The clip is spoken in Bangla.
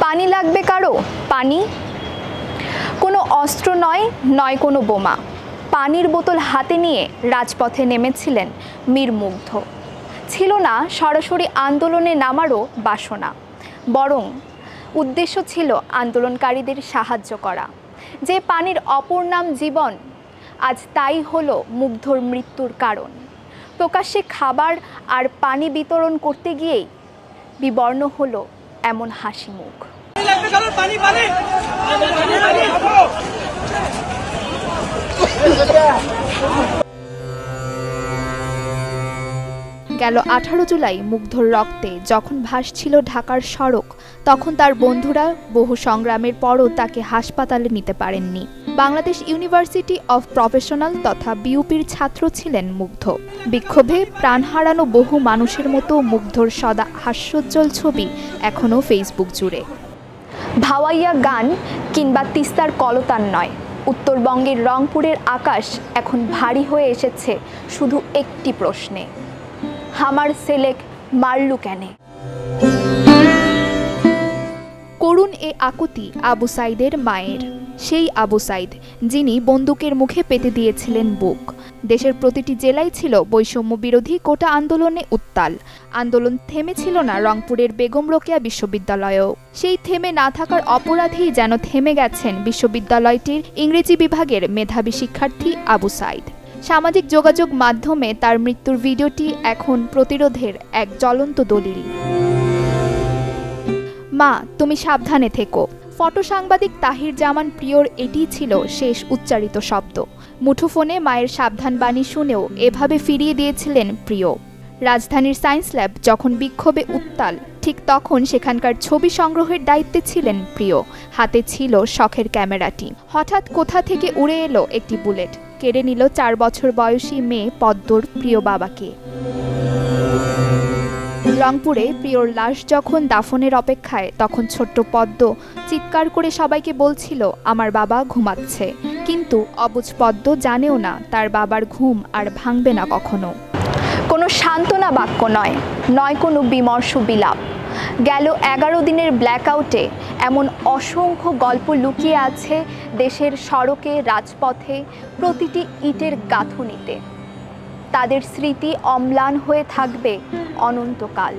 পানি লাগবে কারো? পানি কোনো অস্ত্র নয়, নয় কোনো বোমা। পানির বোতল হাতে নিয়ে রাজপথে নেমেছিলেন মীর মুগ্ধ। ছিল না সরাসরি আন্দোলনে নামারও বাসনা, বরং উদ্দেশ্য ছিল আন্দোলনকারীদের সাহায্য করা। যে পানির অপর নাম জীবন, আজ তাই হলো মুগ্ধর মৃত্যুর কারণ। প্রকাশ্যে খাবার আর পানি বিতরণ করতে গিয়েই বিবর্ণ হলো এমন হাসি মুখ। গেল 18 জুলাই মুগ্ধর রক্তে যখন ভাসছিল ঢাকার সড়ক, তখন তার বন্ধুরা বহু সংগ্রামের পরও তাকে হাসপাতালে নিতে পারেননি। বাংলাদেশ ইউনিভার্সিটি অফ প্রফেশনাল তথা বিউপির ছাত্র ছিলেন মুগ্ধ। বিক্ষোভে প্রাণ হারানো বহু মানুষের মতো মুগ্ধর সদা হাস্যোজ্জ্বল ছবি এখনও ফেসবুক জুড়ে। ভাওয়াইয়া গান কিংবা তিস্তার কলতান নয়, উত্তরবঙ্গের রংপুরের আকাশ এখন ভারী হয়ে এসেছে শুধু একটি প্রশ্নে: হামার সেলেক মারলু কেনে? করুণ এ আকুতি আবু সাইদের মায়ের, সেই আবু সাইদ যিনি বন্দুকের মুখে পেতে দিয়েছিলেন বুক। দেশের প্রতিটি জেলায় ছিল বৈষম্য বিরোধী কোটা আন্দোলনে উত্তাল। আন্দোলন থেমেছিল না রংপুরের বেগম রোকেয়া বিশ্ববিদ্যালয়েও। সেই থেমে না থাকার অপরাধেই যেন থেমে গেছেন বিশ্ববিদ্যালয়টির ইংরেজি বিভাগের মেধাবী শিক্ষার্থী আবু সাইদ। সামাজিক যোগাযোগ মাধ্যমে তার মৃত্যুর ভিডিওটি এখন প্রতিরোধের এক জ্বলন্ত দলিল। মা, তুমি সাবধানে থেকো। ফটো সাংবাদিক তাহির জামান প্রিয়র এটিই ছিল শেষ উচ্চারিত শব্দ। মুঠোফোনে মায়ের সাবধান বাণী শুনেও এভাবে ফিরিয়ে দিয়েছিলেন প্রিয়। রাজধানীর সায়েন্স ল্যাব যখন বিক্ষোভে উত্তাল, ঠিক তখন সেখানকার ছবি সংগ্রহের দায়িত্বে ছিলেন প্রিয়। হাতে ছিল শখের ক্যামেরাটি। হঠাৎ কোথা থেকে উড়ে এলো একটি বুলেট, কেড়ে নিল 4 বছর বয়সী মেয়ে পদ্মর প্রিয় বাবাকে। রংপুরে প্রিয়র লাশ যখন দাফনের অপেক্ষায়, তখন ছোট্ট পদ্ম চিৎকার করে সবাইকে বলছিল, আমার বাবা ঘুমাচ্ছে। কিন্তু অবুঝ পদ্ম জানেও না তার বাবার ঘুম আর ভাঙবে না কখনো। কোনো সান্ত্বনা বাক্য নয়, নয় কোনো বিমর্ষ বিলাপ। গেল 11 দিনের ব্ল্যাকআউটে এমন অসংখ্য গল্প লুকিয়ে আছে দেশের সড়কে, রাজপথে, প্রতিটি ইটের গাঁথুনিতে। তাদের স্মৃতি অম্লান হয়ে থাকবে অনন্তকাল।